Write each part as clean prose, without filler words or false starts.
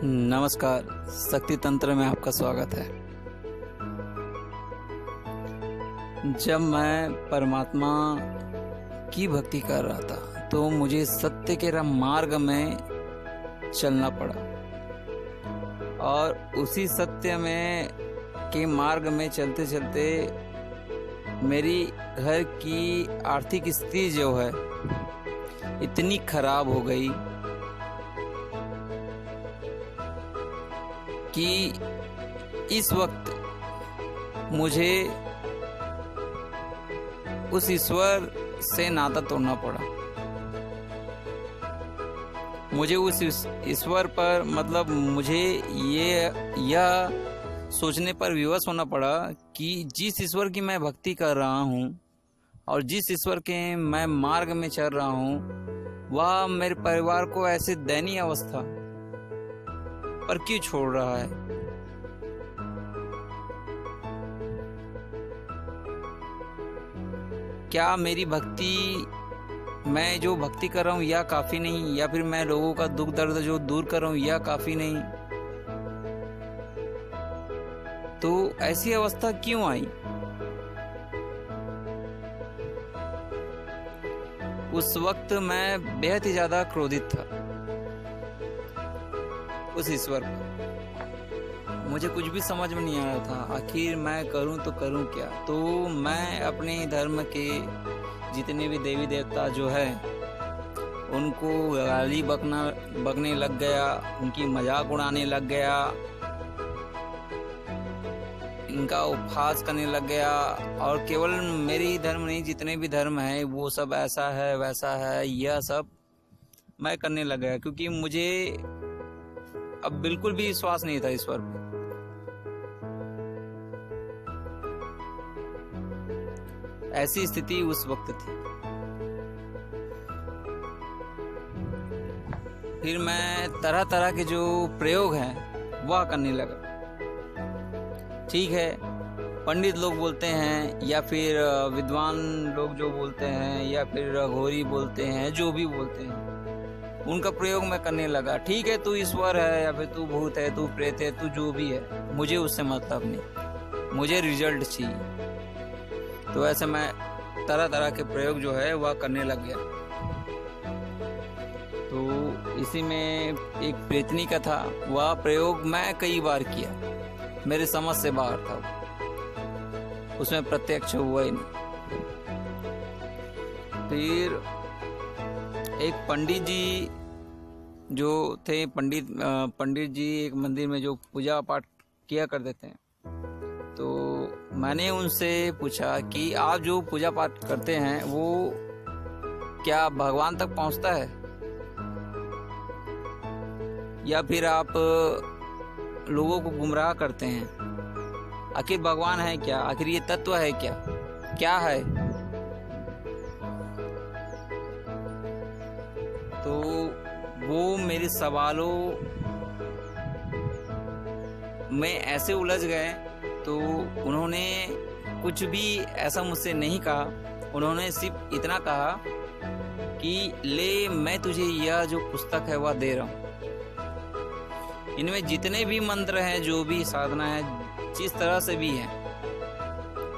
नमस्कार। शक्ति तंत्र में आपका स्वागत है। जब मैं परमात्मा की भक्ति कर रहा था तो मुझे सत्य के मार्ग में चलना पड़ा और उसी सत्य में के मार्ग में चलते चलते मेरी घर की आर्थिक स्थिति जो है इतनी खराब हो गई कि इस वक्त मुझे उस ईश्वर से नाता तोड़ना पड़ा। मुझे उस ईश्वर पर मुझे यह सोचने पर विवश होना पड़ा कि जिस ईश्वर की मैं भक्ति कर रहा हूँ और जिस ईश्वर के मैं मार्ग में चल रहा हूँ वह मेरे परिवार को ऐसे दयनीय अवस्था पर क्यों छोड़ रहा है। क्या मेरी भक्ति, मैं जो भक्ति कर रहा हूँ यह काफी नहीं, या फिर मैं लोगों का दुख दर्द जो दूर कर रहा हूँ यह काफी नहीं? तो ऐसी अवस्था क्यों आई? उस वक्त मैं बेहद ही ज्यादा क्रोधित था उस ईश्वर पर। मुझे कुछ भी समझ में नहीं आ रहा था आखिर मैं करूं तो करूं क्या। तो मैं अपने धर्म के जितने भी देवी देवता जो है उनको गाली बकने लग गया, उनकी मजाक उड़ाने लग गया, इनका उपहास करने लग गया। और केवल मेरी धर्म नहीं, जितने भी धर्म है वो सब ऐसा है वैसा है, यह सब मैं करने लग गया क्योंकि मुझे अब बिल्कुल भी विश्वास नहीं था ईश्वर पे। ऐसी स्थिति उस वक्त थी। फिर मैं तरह तरह के जो प्रयोग हैं वह करने लगा। ठीक है, पंडित लोग बोलते हैं या फिर विद्वान लोग जो बोलते हैं या फिर अघोरी बोलते हैं, जो भी बोलते हैं उनका प्रयोग मैं करने लगा। ठीक है, तू ईश्वर है या फिर तू भूत है, तू प्रेत है, तू जो भी है, मुझे उससे मतलब नहीं, मुझे रिजल्ट चाहिए। तो ऐसे मैं तरह तरह के प्रयोग जो है वह करने लग गया। तो इसी में एक प्रेतनी का था, वह प्रयोग मैं कई बार किया, मेरे समझ से बाहर था, उसमें प्रत्यक्ष हुआ ही नहीं। फिर एक पंडित जी जो थे, पंडित जी एक मंदिर में जो पूजा पाठ किया करते थे, तो मैंने उनसे पूछा कि आप जो पूजा पाठ करते हैं वो क्या भगवान तक पहुंचता है या फिर आप लोगों को गुमराह करते हैं? आखिर भगवान है क्या? आखिर ये तत्व है क्या? क्या है? तो वो मेरे सवालों में ऐसे उलझ गए। तो उन्होंने कुछ भी ऐसा मुझसे नहीं कहा, उन्होंने सिर्फ इतना कहा कि ले, मैं तुझे यह जो पुस्तक है वह दे रहा हूँ, इनमें जितने भी मंत्र हैं, जो भी साधना है, जिस तरह से भी है,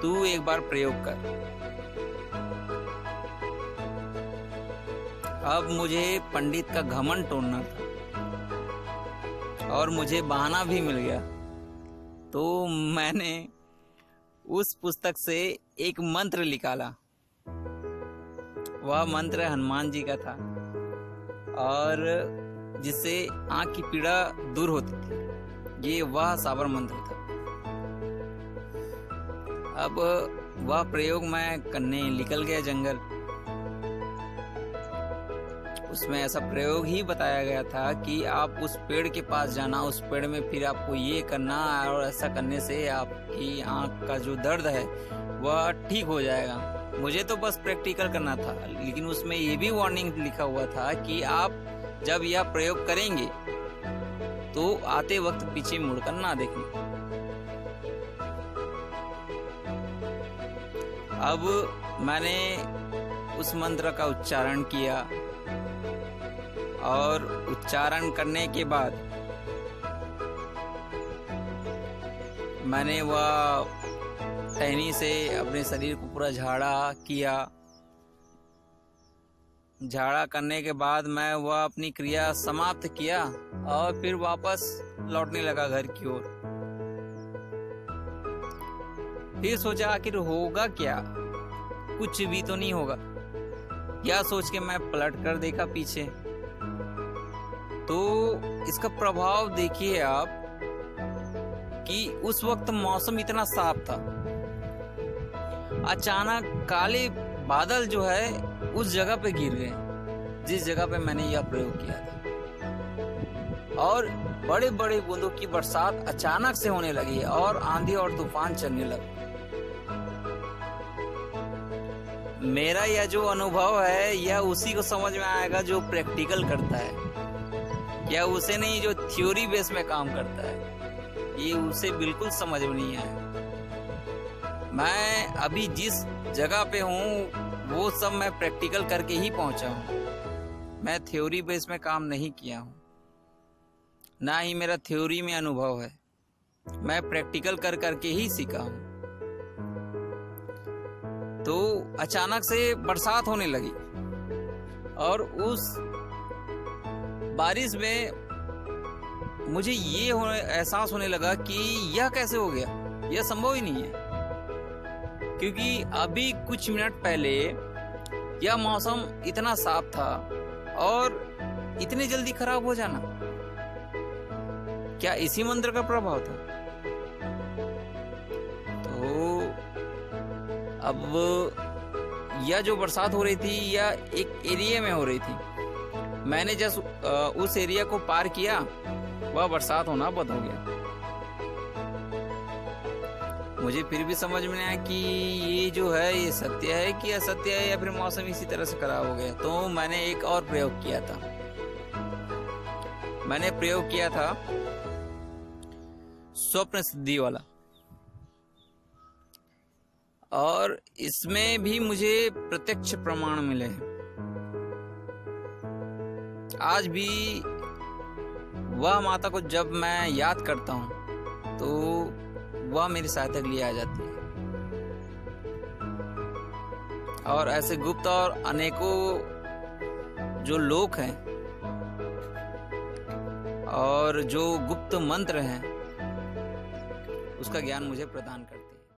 तू एक बार प्रयोग कर। अब मुझे पंडित का घमंड तोड़ना था और मुझे बहाना भी मिल गया। तो मैंने उस पुस्तक से एक मंत्र निकाला। वह मंत्र हनुमान जी का था और जिससे आंख की पीड़ा दूर होती थी। ये वह साबर मंत्र था। अब वह प्रयोग मैं करने निकल गया जंगल। उसमें ऐसा प्रयोग ही बताया गया था कि आप उस पेड़ के पास जाना, उस पेड़ में फिर आपको ये करना और ऐसा करने से आपकी आंख का जो दर्द है वह ठीक हो जाएगा। मुझे तो बस प्रैक्टिकल करना था, लेकिन उसमें ये भी वार्निंग लिखा हुआ था कि आप जब यह प्रयोग करेंगे तो आते वक्त पीछे मुड़कर ना देखना। अब मैंने उस मंत्र का उच्चारण किया और उच्चारण करने के बाद मैंने वह टहनी से अपने शरीर को पूरा झाड़ा करने के बाद मैं वह अपनी क्रिया समाप्त किया और फिर वापस लौटने लगा घर की ओर। फिर सोचा आखिर होगा क्या, कुछ भी तो नहीं होगा। यह सोच के मैं पलट कर देखा पीछे, तो इसका प्रभाव देखिए आप कि उस वक्त मौसम इतना साफ था, अचानक काले बादल जो है उस जगह पे गिर गए जिस जगह पे मैंने यह प्रयोग किया था, और बड़े बड़े बूंदों की बरसात अचानक से होने लगी और आंधी और तूफान चलने लगा। मेरा यह जो अनुभव है यह उसी को समझ में आएगा जो प्रैक्टिकल करता है, या उसे नहीं जो थ्योरी बेस में काम करता है। ये उसे बिल्कुल समझ में नहीं आया। मैं अभी जिस जगह पे हूँ वो सब मैं प्रैक्टिकल करके ही पहुंचा हूँ। मैं थ्योरी बेस में काम नहीं किया हूँ, ना ही मेरा थ्योरी में अनुभव है। मैं प्रैक्टिकल कर करके ही सीखा हूँ। तो अचानक से बरसात होने लगी और उस बारिश में मुझे ये एहसास होने लगा कि यह कैसे हो गया, यह संभव ही नहीं है, क्योंकि अभी कुछ मिनट पहले यह मौसम इतना साफ था और इतने जल्दी खराब हो जाना, क्या इसी मंत्र का प्रभाव था? तो अब यह जो बरसात हो रही थी यह एक एरिया में हो रही थी। मैंने जस्ट उस एरिया को पार किया, वह बरसात होना बंद हो गया। मुझे फिर भी समझ में आया कि ये जो है ये सत्य है कि असत्य है, या फिर मौसम इसी तरह से खराब हो गया। तो मैंने एक और प्रयोग किया था। मैंने प्रयोग किया था स्वप्न सिद्धि वाला, और इसमें भी मुझे प्रत्यक्ष प्रमाण मिले हैं। आज भी वह माता को जब मैं याद करता हूँ तो वह मेरी सहायता के लिए आ जाती है, और ऐसे गुप्त और अनेकों जो लोक हैं और जो गुप्त मंत्र हैं उसका ज्ञान मुझे प्रदान करता है।